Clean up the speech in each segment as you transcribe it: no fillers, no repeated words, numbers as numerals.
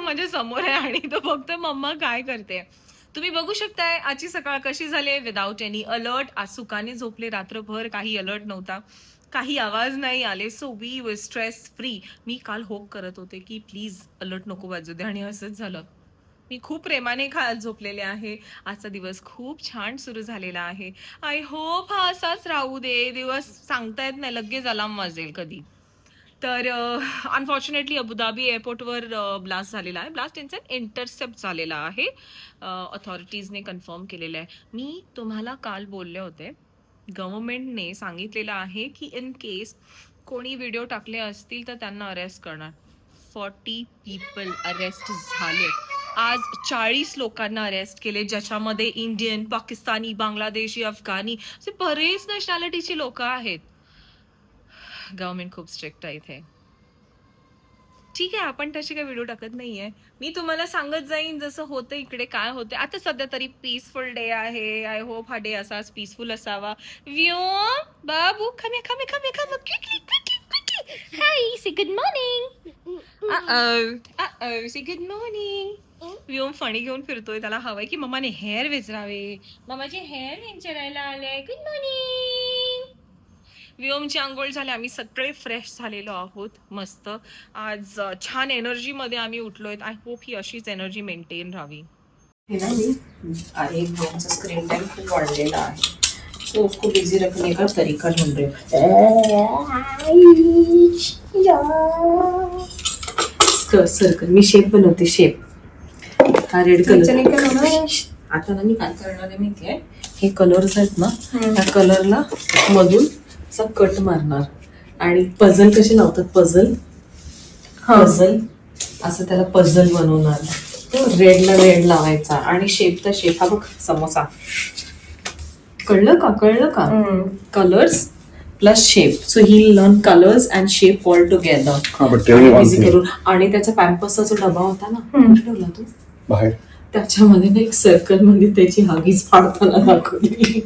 माझ्या समोर आहे आणि तो बघतो मम्मा काय करते. तुम्ही बघू शकताय आजची सकाळ कशी झाली आहे विदाऊट एनी अलर्ट. आज सुखाने झोपले रात्रभर, काही अलर्ट नव्हता, काही आवाज नाही आले. So we were stress free. मी काल होप करत होते की प्लीज अलर्ट नको वाजू दे आणि असंच झालं. मी खूप प्रेमाने झोपलेले आहे. आजचा दिवस खूप छान सुरू झालेला आहे. आय होप हा असाच राहू दे. दिवस सांगता येत नाही, लगेच अलार्म वाजेल कधी. तर अनफॉर्च्युनेटली अबुधाबी एअरपोर्टवर ब्लास्ट झालेला आहे. ब्लास्ट त्यांचा इंटरसेप्ट झालेला आहे. अथॉरिटीजने कन्फर्म केलेलं आहे. मी तुम्हाला काल बोलले होते, गव्हर्नमेंटने सांगितलेलं आहे की इन केस कोणी व्हिडिओ टाकले असतील तर त्यांना अरेस्ट करणार. 40 पीपल अरेस्ट झाले. आज 40 लोकांना अरेस्ट केले, ज्याच्यामध्ये इंडियन, पाकिस्तानी, बांगलादेशी, अफगाणी असे बरेच नॅशनॅलिटीची लोक आहेत. गव्हर्नमेंट खूप स्ट्रिक्ट आहे इथे. ठीक आहे, आपण तशी काही व्हिडिओ टाकत नाहीये. मी तुम्हाला सांगत जाईन जसं होतं इकडे काय होते. आता सध्या तरी पीसफुल डे आहे. आय होप हा डे असाच पीसफुल असावा. व्योम बाबू कमी कमी कमी कमी क्विकली क्विकली क्विकली हाय से गुड मॉर्निंग. से गुड मॉर्निंग. व्योम फणी घेऊन फिरतोय. त्याला हवंय की मम्माने हेअर विचारावे. मम्माचे हेअर विचारायला आले. Good morning. व्योमची आंघोळ झाली. आम्ही सगळे फ्रेश झालेलो आहोत. मस्त आज छान एनर्जी मध्ये आम्ही उठलोय. आय होप ही अशीच एनर्जी मेंटेन राहावी. है ना, मी आहे फोनचा स्क्रीन टाइम खूप वाढलेला आहे. तो उसको बिझी रखने का तरीका ढूंढ रहे सर्कल. मी शेप बनवते. शेप हा रेड कलर. आता ना मी काय करणार आहे माहितीये, हे कलर्स आहेत ना, त्या कलरला मधून असा कट मारणार आणि पझल कसे लावतात, पझल असं त्याला पझल बनवणार. रेडला रेड लावायचा आणि शेपचा शेप. हा बघ समोसा. कळलं का colours plus shape. So he learn colours and shape all together. आणि त्याचा पॅम्पसचा जो डबा होता ना, ठेवला तो बाहेर, त्याच्यामध्ये ना एक सर्कल मध्ये त्याची हागीच फाडताना दाखवली.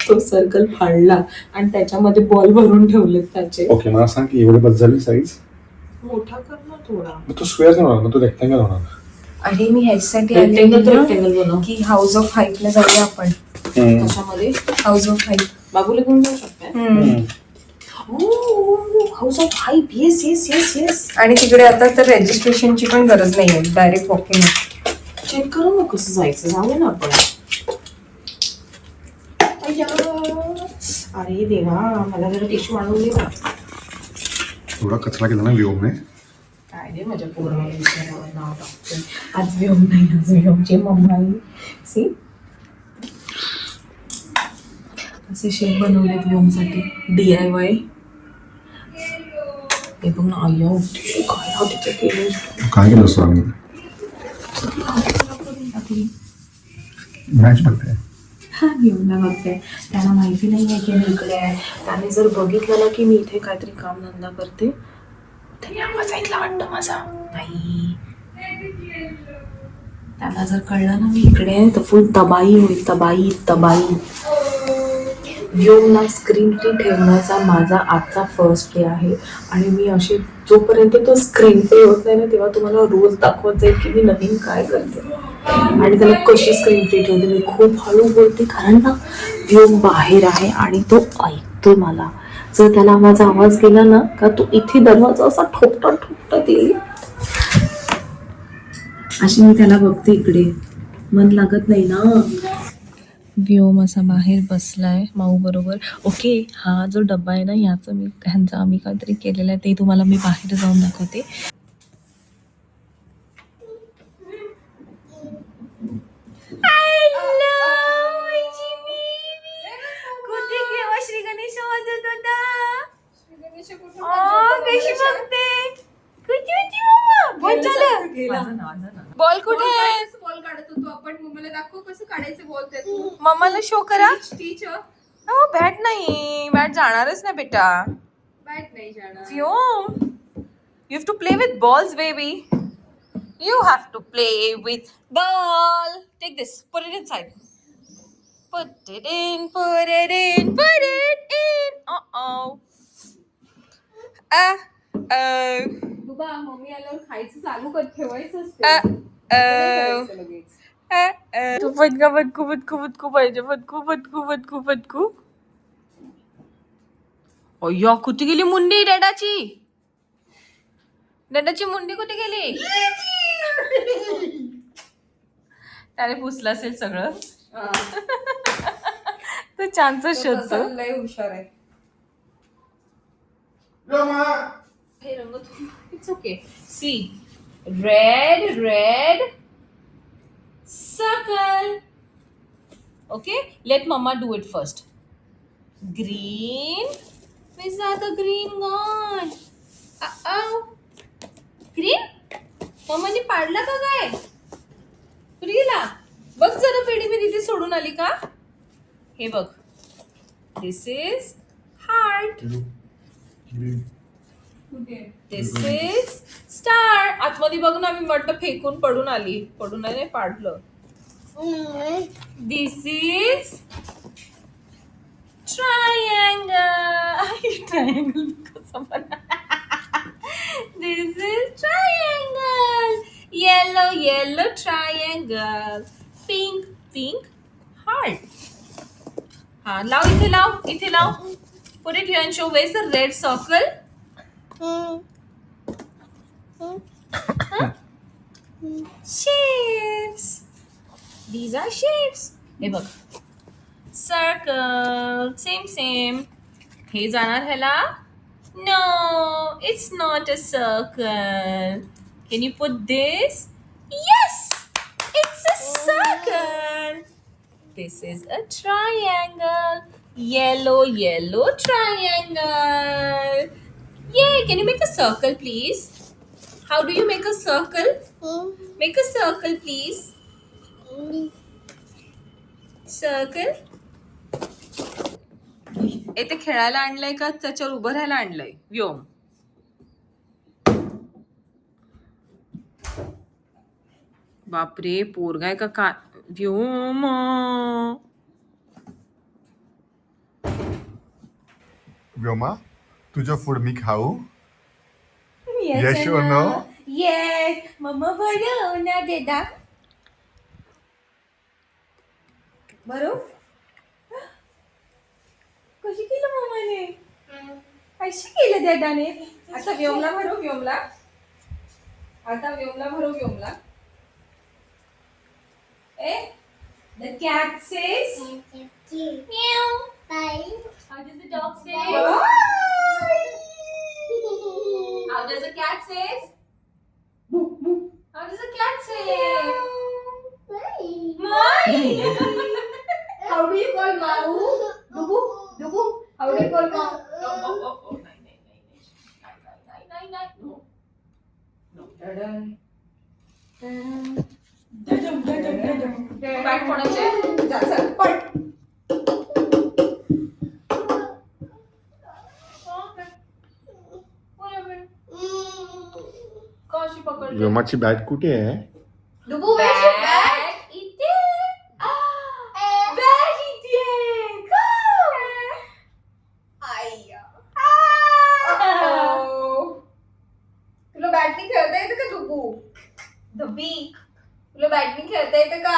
तो सर्कल फाडला आणि त्याच्यामध्ये बॉल भरून ठेवले त्याचे. ओके, मला सांग की एवढी बस झाली साईज. मोठा कर ना थोडा. मग तो स्क्वेअर नाही होणार, मग तो रेक्टँगल होणार. अरे मी ह्याच्यासाठी रेक्टँगल बनव की हाऊस ऑफ हाईटला जाऊया आपण. त्याच्यामध्ये हाऊस ऑफ हाईट बाबूला घेऊन जाऊ शकते. House of height. Yes yes yes yes. आणि तिकडे आता तर रजिस्ट्रेशनची पण गरज नाहीये, डायरेक्ट वॉकिंग. चेक करू मग कसं जायचं. जाऊया ना आपण. अरे देवा, मला जरा टिश्यू आणून दे ना. थोडा कचरा केला ना व्योमने. काय रे माझ्या पोराला विचारावं नाव टाकते. आज व्योम नाही, आज व्योमची मम्मा आहे. सी असे शेप बनवलेत व्योमसाठी DIY. हे बघ ना, आया उठते काय हा तिथे केलं. काय केलं असं आम्ही मॅच बघते. हा व्योमला बघते. त्याला माहिती नाही आहे की मी इकडे आहे. त्याने जर बघितलं ना की मी इथे काहीतरी कामधंदा करते, त्याने आवाज ऐकला वाटतं माझा. नाही, त्याला जर कळलं ना मी इकडे आहे तर फुल तबाई होईल. तबाई तबाई. व्योमला स्क्रीन फ्री ठेवण्याचा माझा आजचा फर्स्ट डे आहे. आणि मी अशी जोपर्यंत तो स्क्रीन फ्री होत नाही ना, तेव्हा तुम्हाला रोज दाखवत जाईल की मी नवीन काय करते आणि त्याला कशी स्क्रीन फ्री ठेवते. मी खूप हळू बोलते कारण ना व्योम बाहेर आहे आणि तो ऐकतो मला. जर त्याला माझा आवाज गेला ना का तो इथे दरवाजा असा ठोकता ठोकता येईल. अशी मी त्याला बघते. इकडे मन लागत नाही ना. व्योम असा बाहेर बसलाय माऊ बरोबर. ओके, हा जो डब्बा आहे ना, ह्यांचा आम्ही काहीतरी केलेलं आहे ते तुम्हाला मी बाहेर जाऊन दाखवते. बॉल कुठे आहे? बॉल काढत होतो आपण. मम्मीला दाखव कसं काढायचं बॉल. ते तू मम्माला शो करा. टीचर हो, बॅट नाही, बॅट जाणारच ना बेटा. बॅट नाही जाणार. व्योम, you have to play with balls, baby. You have to play with ball. Take this. Put it inside. Put it in. Put it in. Put it in. Uh-oh. तू बाबा mummy आल्यावर खायचं चालू कर ठेवायचं असतं. नाही करायचं लगेच. फटकू पाहिजे फटकू. अय्या कुठे गेली मुंडी डॅडाची मुंडी कुठे गेली? त्याने पुसलं असेल सगळं. हा. तो छानच तो शोधतो. तसा लय हुशार आहे. हे रंग it's okay. See red circle. Okay, let mama do it first. Green. Where's the other green gone? Green? मम्माने पाडला का काय? कुठे गेला? बघ जरा पेढी मी तिथे सोडून आली का? हे बघ. This is heart. कुठे? This is star. आतमध्ये बघ ना, मी म्हटलं फेकून पडून नाही पाडलं. This is triangle. Triangle कसं बनवणार? This is triangle. Yellow triangle. Pink heart. हा लाव इथे लाव. Put it here and show where's the red circle. Shapes. These are shapes. हे बघ. Circle. Same. हे जाणार ह्याला? No, it's not a circle. Can you put this? Yes, it's a circle. This is a triangle. Yellow triangle. Yay! Can you make a circle, please? How do you make a circle? Make a circle, please. Circle. इथे खेळायला आणलंय का त्याच्यावर उभं राहायला आणलंय? व्योम. बापरे, पोरगाय का काय? व्योम. व्योमा तुझं फूड मी खाऊ? Yes or no? Yes. मम्मा भरव ना देदा. भरव. कशी केलं मम्माने? कशी केलं देदाने? आता व्योमला भरव व्योमला. ए, the cat says meow. How does the dog say? How does the cat say? How does the cat say? Mine. How do you call Mau? Dubu. How do you call Mau? Oh. No. Bad कोणाचे? जा, चल, पळ. कशी पकडली? व्योमाची bat कुठे आहे? Dubu, where's your bag? Bat इथे. Bat इथे. Come. आय्या. तुला बॅटनी खेळता येतं का दुबू? The beak. तुला बॅटनी खेळता येतं का?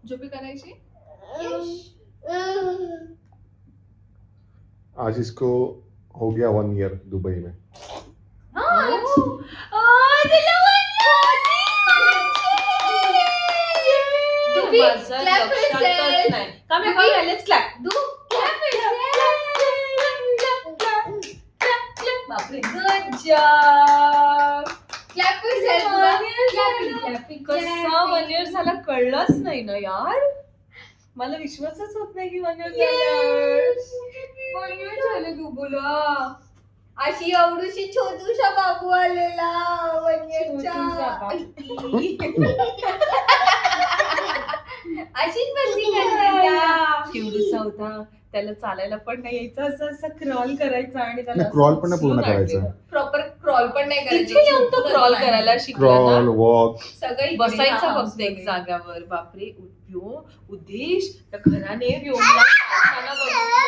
झोपी करायची? आज इसको हो गया 1 year दुबई में. Dubi, clap for yourself. Come here, let's clap. Clap for yourself. बापरे, good job. Clap for yourself. Clapping. कसं 1 year झाला कळलंच नाही ना यार. मला विश्वासच होत नाही की 1 year झालं. झालं दुबूला. अशी एवढीशी छोटूसा बाबू आलेला छोटूसा बाबू. अशीच मस्ती करते का? केवढूसा होता. त्याला चालायला पण नाही यायचं, असं असं क्रॉल करायचा आणि त्याला नाही, crawl पण नाही पूर्ण करायचं. प्रॉपर क्रॉल पण नाही करायचं. इथे येऊन तो क्रॉल करायला शिकला क्रॉल ना. वॉक सगळं इकडे बसायचा या फक्त एक house जाग्यावर. बापरे, उद्देश त्या घराने व्योमला चालताना बघितलंय,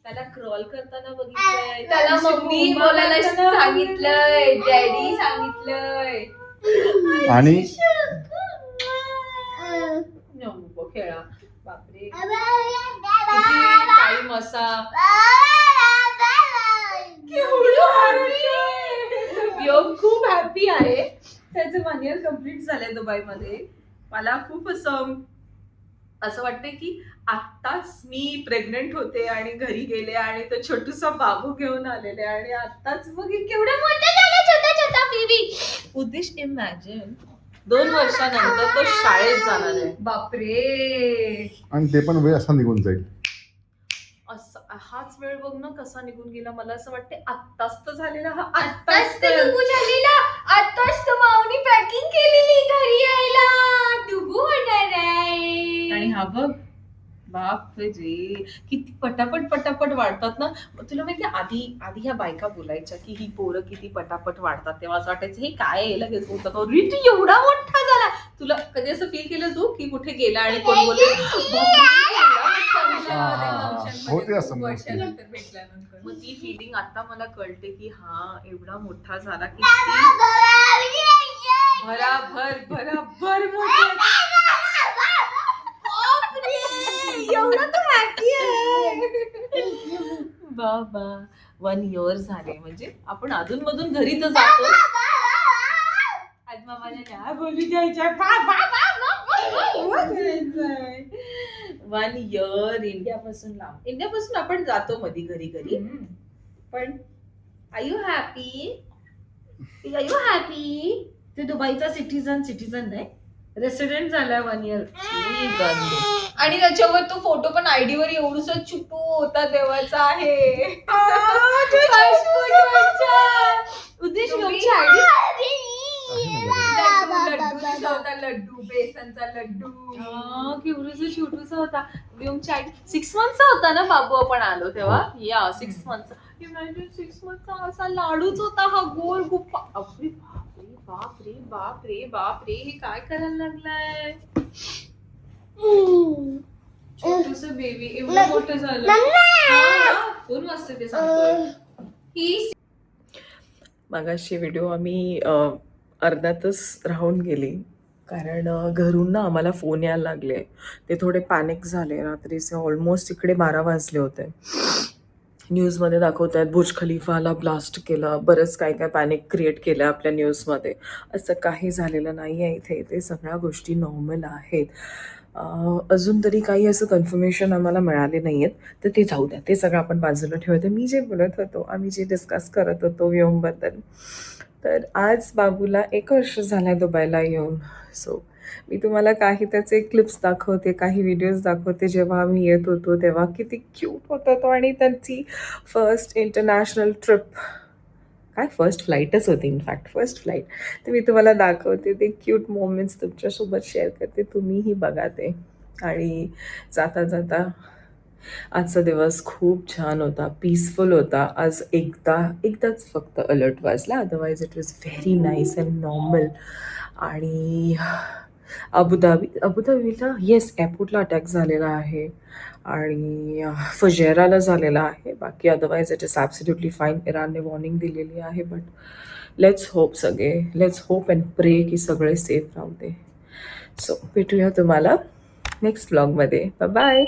त्याला क्रॉल करताना बघितलंय, मध्ये. त्याला त्याची मम्मी उभा बोलायला राहताना सांगितलंय, डॅडी सांगितलंय. आणि नको खेळा. बापरे, किती टाइम असा व्योम खूप हॅपी आहे. त्याचं 1 year कम्प्लीट झालंय दुबईमध्ये. मला खूप असं वाटतंय की आत्ताच मी प्रेग्नेंट होते आणि घरी गेले आणि तो छोटूसा बाबू घेऊन आलेले आणि आत्ताच बघ हे केवढं मोठं झालं, छोटा छोटा बेबी. उद्देश, इमॅजिन 2 वर्षानंतर तो शाळेत जाणार आहे. बापरे. आणि ते पण वेळ असा निघून जाईल. असं हाच वेळ बघ ना कसा निघून गेला. मला असं वाटतं आत्ताच तर झालेला हा, आत्ताच आत्ताच तर तर. डुबू झालेला. आत्ताच तर माऊनी पॅकिंग केलेली घरी यायला. डुबू होणार आहे. आणि हा बघ, बाप रे, किती पटापट पटापट वाढतात ना. तुला माहिती आधी ह्या बायका बोलायच्या की ही पोरं किती पटापट वाढतात, तेव्हा असं वाटायचं हे काय आहे, लगेच होतं का रे तू एवढा मोठा झाला. तुला कधी असं फील केलं तू की कुठे गेला आणि कोण बोलले होते असं मग. वर्षानंतर भेटल्यानंतर. मग ती फिलिंग आता मला कळते की हा एवढा मोठा झाला की भराभर भराभर मोठा. एवढा तो हॅपी आहे. बाबा 1 year झाले, म्हणजे आपण अधून मधून घरी तर जातो. आज मामाला काय बोलू द्यायच्या. 1 year इंडियापासून आपण जातो मधी घरी घरी. पण आर यू हॅपी? ते दुबईचा सिटीजन नाही, रेसिडेंट झालाय 1 year. आणि त्याच्यावर तो फोटो पण आयडी वर एवढूसा चुटू होता तेव्हाचा आहे. उद्देश तुम्ही- आयडी लड्डूचा होता, लड्डू बेसनचा लड्डू. केवढूसा छोटूसा होता. व्योमची आयडी 6 monthsचा होता ना बाबू आपण आलो तेव्हा. या 6 monthsचा. इमॅजिन 6 monthsचा असा लाडूच होता हा गोल गुप्पा. अरे बापरे बापरे बापरे बापरे, हे काय करायला लागलाय. छोटूस बेबी एवढं मोठं झालं. कोण वाजते ते सांगतोय. ही मागाशी व्हिडिओ आम्ही अर्ध्यातच राहून गेली, कारण घरून ना आम्हाला फोन यायला लागले. ते थोडे पॅनिक झाले. रात्रीचे ऑलमोस्ट इकडे 12 वाजले होते. न्यूजमध्ये दाखवत आहेत बुर्ज खलिफाला ब्लास्ट केलं, बरंच काय काय पॅनिक क्रिएट केलं आपल्या न्यूजमध्ये. असं काही झालेलं नाही आहे इथे. इथे सगळ्या गोष्टी नॉर्मल आहेत. अजून तरी काही असं कन्फर्मेशन आम्हाला मिळाले नाही आहेत, तर ते जाऊ द्या, ते सगळं आपण बाजूला ठेवतो. मी जे बोलत होतो, आम्ही जे डिस्कस करत होतो व्योमबद्दल, तर आज बाबूला 1 वर्ष झालं आहे दुबईला येऊन. सो मी तुम्हाला काही त्याचे क्लिप्स दाखवते, काही व्हिडिओज दाखवते. जेव्हा आम्ही येत होतो तेव्हा किती क्यूट होता तो. आणि त्यांची फर्स्ट इंटरनॅशनल ट्रिप, काय फर्स्ट फ्लाईटच होती, इनफॅक्ट फर्स्ट फ्लाईट. ते मी तुम्हाला दाखवते. ते क्यूट मोमेंट्स तुमच्यासोबत शेअर करते, तुम्हीही बघा ते. आणि जाता जाता आजचा दिवस खूप छान होता, पीसफुल होता. आज एकदाच फक्त अलर्ट वाजला, otherwise it was very nice and normal. आणि अबुधाबीला येस एअरपोर्टला अटॅक झालेला आहे आणि फजेराला झालेला आहे. बाकी otherwise it is absolutely fine. इराणने वॉर्निंग दिलेली आहे. बट लेट्स होप अँड प्रे की सगळे सेफ राहू दे. सो भेटूया तुम्हाला नेक्स्ट व्लॉगमध्ये. बाय.